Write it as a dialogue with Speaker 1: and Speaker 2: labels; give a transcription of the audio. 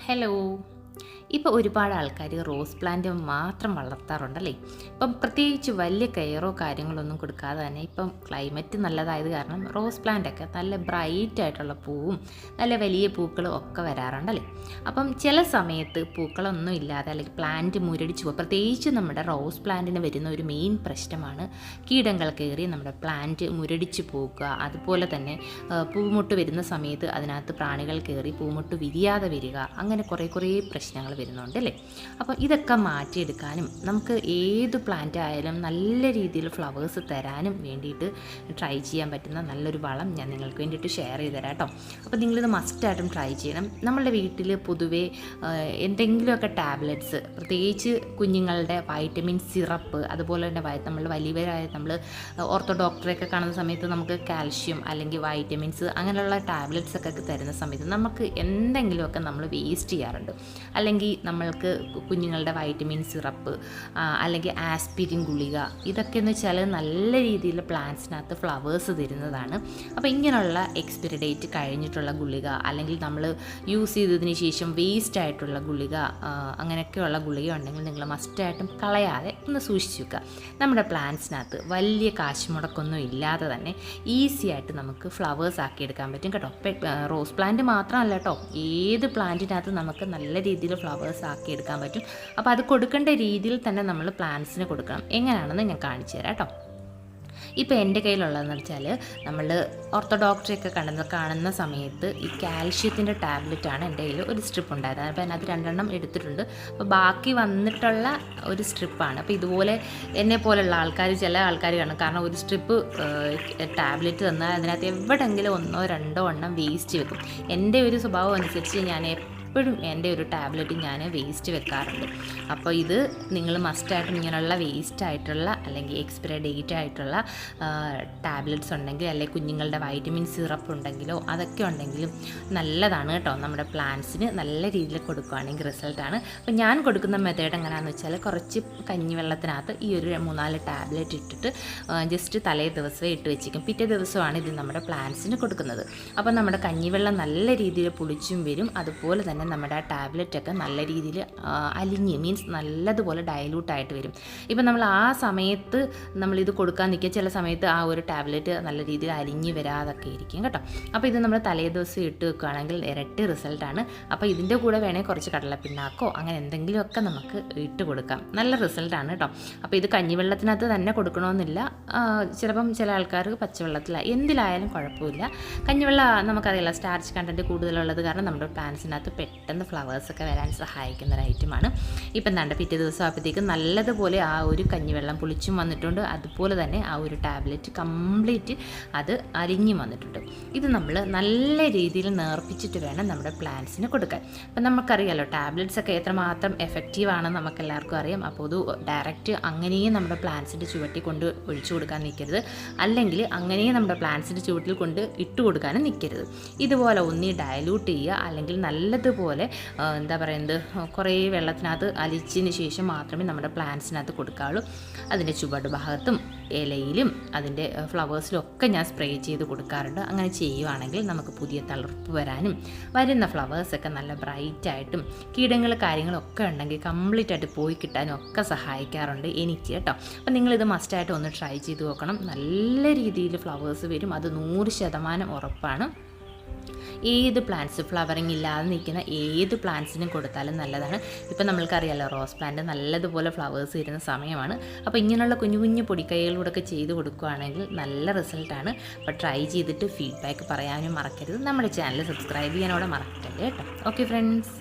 Speaker 1: Hello. ഇപ്പോൾ ഒരുപാട് ആൾക്കാർ റോസ് പ്ലാന്റ് മാത്രം വളർത്താറുണ്ടല്ലേ. ഇപ്പം പ്രത്യേകിച്ച് വലിയ കെയറോ കാര്യങ്ങളൊന്നും കൊടുക്കാതെ തന്നെ ഇപ്പം ക്ലൈമറ്റ് നല്ലതായത് കാരണം റോസ് പ്ലാന്റൊക്കെ നല്ല ബ്രൈറ്റ് ആയിട്ടുള്ള പൂവും നല്ല വലിയ പൂക്കളും ഒക്കെ വരാറുണ്ടല്ലേ. അപ്പം ചില സമയത്ത് പൂക്കളൊന്നും ഇല്ലാതെ അല്ലെങ്കിൽ പ്ലാന്റ് മുരടിച്ചു പോകും. പ്രത്യേകിച്ച് നമ്മുടെ റോസ് പ്ലാന്റിന് വരുന്ന ഒരു മെയിൻ പ്രശ്നമാണ് കീടങ്ങൾ കയറി നമ്മുടെ പ്ലാന്റ് മുരടിച്ചു പോകുക. അതുപോലെ തന്നെ പൂമുട്ട് വരുന്ന സമയത്ത് അതിനകത്ത് പ്രാണികൾ കയറി പൂമുട്ട് വിരിയാതെ വരിക. അങ്ങനെ കുറേ പ്രശ്നങ്ങൾ വരുന്നുണ്ട് അല്ലേ. അപ്പോൾ ഇതൊക്കെ മാറ്റിയെടുക്കാനും നമുക്ക് ഏത് പ്ലാന്റ് ആയാലും നല്ല രീതിയിൽ ഫ്ലവേഴ്സ് തരാനും വേണ്ടിയിട്ട് ട്രൈ ചെയ്യാൻ പറ്റുന്ന നല്ലൊരു വളം ഞാൻ നിങ്ങൾക്ക് വേണ്ടിയിട്ട് ഷെയർ ചെയ്ത് തരാം കേട്ടോ. അപ്പോൾ നിങ്ങളിത് മസ്റ്റായിട്ടും ട്രൈ ചെയ്യണം. നമ്മളുടെ വീട്ടിൽ പൊതുവേ എന്തെങ്കിലുമൊക്കെ ടാബ്ലറ്റ്സ്, പ്രത്യേകിച്ച് കുഞ്ഞുങ്ങളുടെ വൈറ്റമിൻ സിറപ്പ്, അതുപോലെ തന്നെ നമ്മൾ വലിയവരായ നമ്മൾ ഓർത്തോ ഡോക്ടറെയൊക്കെ കാണുന്ന സമയത്ത് നമുക്ക് കാൽഷ്യം അല്ലെങ്കിൽ വൈറ്റമിൻസ് അങ്ങനെയുള്ള ടാബ്ലറ്റ്സ് ഒക്കെ തരുന്ന സമയത്ത് നമുക്ക് എന്തെങ്കിലുമൊക്കെ നമ്മൾ വേസ്റ്റ് ചെയ്യാറുണ്ട്. അല്ലെങ്കിൽ നമ്മൾക്ക് കുഞ്ഞുങ്ങളുടെ വൈറ്റമിൻ സിറപ്പ് അല്ലെങ്കിൽ ആസ്പിരിൻ ഗുളിക, ഇതൊക്കെ എന്ന് വെച്ചാൽ നല്ല രീതിയിൽ പ്ലാന്റ്സിനകത്ത് ഫ്ലവേഴ്സ് തരുന്നതാണ്. അപ്പോൾ ഇങ്ങനെയുള്ള എക്സ്പയറി ഡേറ്റ് കഴിഞ്ഞിട്ടുള്ള ഗുളിക അല്ലെങ്കിൽ നമ്മൾ യൂസ് ചെയ്തതിന് ശേഷം വേസ്റ്റ് ആയിട്ടുള്ള ഗുളിക, അങ്ങനെയൊക്കെയുള്ള ഗുളിക ഉണ്ടെങ്കിൽ നിങ്ങൾ മസ്റ്റായിട്ടും കളയാതെ ഒന്ന് സൂക്ഷിച്ച് വെക്കുക. നമ്മുടെ പ്ലാന്റ്സിനകത്ത് വലിയ കാശ് മുടക്കൊന്നും ഇല്ലാതെ തന്നെ ഈസി ആയിട്ട് നമുക്ക് ഫ്ലവേഴ്സ് ആക്കിയെടുക്കാൻ പറ്റും കേട്ടോ. റോസ് പ്ലാന്റ് മാത്രമല്ല കേട്ടോ, ഏത് പ്ലാന്റിനകത്ത് നമുക്ക് നല്ല രീതിയിൽ ഫ്ലവേഴ്സ് ആക്കിയെടുക്കാൻ പറ്റും. അപ്പോൾ അത് കൊടുക്കേണ്ട രീതിയിൽ തന്നെ നമ്മൾ പ്ലാന്റ്സിന് കൊടുക്കണം. എങ്ങനെയാണെന്ന് ഞാൻ കാണിച്ചു തരാം കേട്ടോ. ഇപ്പോൾ എൻ്റെ കയ്യിലുള്ളതെന്ന് വെച്ചാൽ നമ്മൾ ഓർത്തോഡോക്ടറെയൊക്കെ കാണുന്ന സമയത്ത് ഈ കാൽഷ്യത്തിൻ്റെ ടാബ്ലറ്റാണ് എൻ്റെ കയ്യിൽ ഒരു സ്ട്രിപ്പ് ഉണ്ടായത്. അപ്പോൾ അതിനകത്ത് 2 എണ്ണം എടുത്തിട്ടുണ്ട്. അപ്പോൾ ബാക്കി വന്നിട്ടുള്ള ഒരു സ്ട്രിപ്പാണ്. അപ്പോൾ ഇതുപോലെ എന്നെ പോലുള്ള ആൾക്കാർ, ചില ആൾക്കാർ കാണും, കാരണം ഒരു സ്ട്രിപ്പ് ടാബ്ലറ്റ് തന്നാൽ അതിനകത്ത് എവിടെയെങ്കിലും 1 or 2 എണ്ണം വേസ്റ്റ് വെക്കും. എൻ്റെ ഒരു സ്വഭാവം അനുസരിച്ച് ഞാൻ എപ്പോഴും എൻ്റെ ഒരു ടാബ്ലറ്റ് ഞാൻ വേസ്റ്റ് വെക്കാറുണ്ട്. അപ്പോൾ ഇത് നിങ്ങൾ മസ്റ്റായിട്ടും ഇങ്ങനെയുള്ള വേസ്റ്റ് ആയിട്ടുള്ള അല്ലെങ്കിൽ എക്സ്പയറി ഡേറ്റ് ആയിട്ടുള്ള ടാബ്ലറ്റ്സ് ഉണ്ടെങ്കിൽ, അല്ലെങ്കിൽ കുഞ്ഞുങ്ങളുടെ വൈറ്റമിൻ സിറപ്പ് ഉണ്ടെങ്കിലോ അതൊക്കെ ഉണ്ടെങ്കിലും നല്ലതാണ് കേട്ടോ. നമ്മുടെ പ്ലാന്റ്സിന് നല്ല രീതിയിൽ കൊടുക്കുകയാണെങ്കിൽ റിസൾട്ടാണ്. അപ്പോൾ ഞാൻ കൊടുക്കുന്ന മെത്തേഡ് എങ്ങനെയാണെന്ന് വെച്ചാൽ, കുറച്ച് കഞ്ഞിവെള്ളത്തിനകത്ത് ഈ ഒരു 3-4 ടാബ്ലറ്റ് ഇട്ടിട്ട് ജസ്റ്റ് തലേ ദിവസമേ ഇട്ട് വെച്ചിരിക്കും. പിറ്റേ ദിവസമാണ് ഇത് നമ്മുടെ പ്ലാന്റ്സിന് കൊടുക്കുന്നത്. അപ്പോൾ നമ്മുടെ കഞ്ഞിവെള്ളം നല്ല രീതിയിൽ പുളിച്ചും വരും. അതുപോലെ തന്നെ നമ്മുടെ ആ ടാബ്ലറ്റൊക്കെ നല്ല രീതിയിൽ അലിഞ്ഞ്, മീൻസ് നല്ലതുപോലെ ഡയലൂട്ടായിട്ട് വരും. ഇപ്പം നമ്മൾ ആ സമയത്ത് നമ്മളിത് കൊടുക്കാൻ നിൽക്കുക, ചില സമയത്ത് ആ ഒരു ടാബ്ലറ്റ് നല്ല രീതിയിൽ അലിഞ്ഞ് വരാതൊക്കെ ഇരിക്കും കേട്ടോ. അപ്പോൾ ഇത് നമ്മൾ തലേ ദിവസം ഇട്ട് വെക്കുകയാണെങ്കിൽ ഇരട്ടി റിസൾട്ടാണ്. അപ്പോൾ ഇതിൻ്റെ കൂടെ വേണമെങ്കിൽ കുറച്ച് കടലപ്പിണ്ണാക്കോ അങ്ങനെ എന്തെങ്കിലുമൊക്കെ നമുക്ക് ഇട്ട് കൊടുക്കാം. നല്ല റിസൾട്ടാണ് കേട്ടോ. അപ്പോൾ ഇത് കഞ്ഞിവെള്ളത്തിനകത്ത് തന്നെ കൊടുക്കണമെന്നില്ല. ചിലപ്പം ചില ആൾക്കാർക്ക് പച്ചവെള്ളത്തില, എന്തിലായാലും കുഴപ്പമില്ല. കഞ്ഞിവെള്ളം നമുക്കറിയില്ല, സ്റ്റാർച്ച് കണ്ടൻറ്റ് കൂടുതലുള്ളത് കാരണം നമ്മുടെ പ്ലാന്റ്സിനകത്ത് പെട്ടെന്ന് ഫ്ലവേഴ്സൊക്കെ വരാൻ സഹായിക്കുന്ന ഒരു ഐറ്റമാണ്. ഇപ്പം എന്താണ്ട് പിറ്റേ ദിവസം ആകുമ്പോഴത്തേക്കും നല്ലതുപോലെ ആ ഒരു കഞ്ഞിവെള്ളം പുളിച്ചും വന്നിട്ടുണ്ട്. അതുപോലെ തന്നെ ആ ഒരു ടാബ്ലറ്റ് കംപ്ലീറ്റ് അത് അരിഞ്ഞും വന്നിട്ടുണ്ട്. ഇത് നമ്മൾ നല്ല രീതിയിൽ നേർപ്പിച്ചിട്ട് വേണം നമ്മുടെ പ്ലാന്റ്സിന് കൊടുക്കാൻ. അപ്പം നമുക്കറിയാമല്ലോ ടാബ്ലറ്റ്സ് ഒക്കെ എത്രമാത്രം എഫക്റ്റീവ് ആണെന്ന് നമുക്കെല്ലാവർക്കും അറിയാം. അപ്പോൾ അത് ഡയറക്റ്റ് അങ്ങനെയും നമ്മുടെ പ്ലാന്റ്സിൻ്റെ ചുവട്ടിൽ കൊണ്ട് ഒഴിച്ചു കൊടുക്കാൻ നിൽക്കരുത്, അല്ലെങ്കിൽ അങ്ങനെയും നമ്മുടെ പ്ലാന്റ്സിൻ്റെ ചുവട്ടിൽ കൊണ്ട് ഇട്ട് കൊടുക്കാനും നിൽക്കരുത്. ഇതുപോലെ ഒന്നി ഡയലൂട്ട് ചെയ്യുക, അല്ലെങ്കിൽ നല്ലതുപോലെ എന്താ പറയുന്നത്, കുറേ വെള്ളത്തിനകത്ത് അലിച്ചതിന് ശേഷം മാത്രമേ നമ്മുടെ പ്ലാന്റ്സിനകത്ത് കൊടുക്കാവുള്ളൂ. അതിൻ്റെ ചുവട് ഭാഗത്തും ഇലയിലും അതിൻ്റെ ഫ്ലവേഴ്സിലൊക്കെ ഞാൻ സ്പ്രേ ചെയ്ത് കൊടുക്കാറുണ്ട്. അങ്ങനെ ചെയ്യുവാണെങ്കിൽ നമുക്ക് പുതിയ തളിർപ്പ് വരാനും വരുന്ന ഫ്ലവേഴ്സൊക്കെ നല്ല ബ്രൈറ്റായിട്ടും കീടങ്ങൾ കാര്യങ്ങളൊക്കെ ഉണ്ടെങ്കിൽ കംപ്ലീറ്റ് ആയിട്ട് പോയി കിട്ടാനും ഒക്കെ സഹായിക്കാറുണ്ട് എനിക്ക് കേട്ടോ. അപ്പം നിങ്ങളിത് മസ്റ്റായിട്ട് ഒന്ന് ട്രൈ ചെയ്ത് നോക്കണം. നല്ല രീതിയിൽ ഫ്ലവേഴ്സ് വരും, അത് 100% ഉറപ്പാണ്. ഏത് പ്ലാന്റ്സ് ഫ്ലവറിങ് ഇല്ലാതെ നിൽക്കുന്ന ഏത് പ്ലാന്റ്സിനും കൊടുത്താലും നല്ലതാണ്. ഇപ്പം നമ്മൾക്കറിയാമല്ലോ റോസ് പ്ലാന്റ് നല്ലതുപോലെ ഫ്ലവേഴ്സ് വരുന്ന സമയമാണ്. അപ്പോൾ ഇങ്ങനെയുള്ള കുഞ്ഞു കുഞ്ഞു പൊടിക്കൈകളിലൂടെയൊക്കെ ചെയ്ത് കൊടുക്കുകയാണെങ്കിൽ നല്ല റിസൾട്ടാണ്. അപ്പോൾ ട്രൈ ചെയ്തിട്ട് ഫീഡ്ബാക്ക് പറയാനും മറക്കരുത്. നമ്മുടെ ചാനൽ സബ്സ്ക്രൈബ് ചെയ്യാനോടെ മറക്കരുത് കേട്ടോ. Okay friends.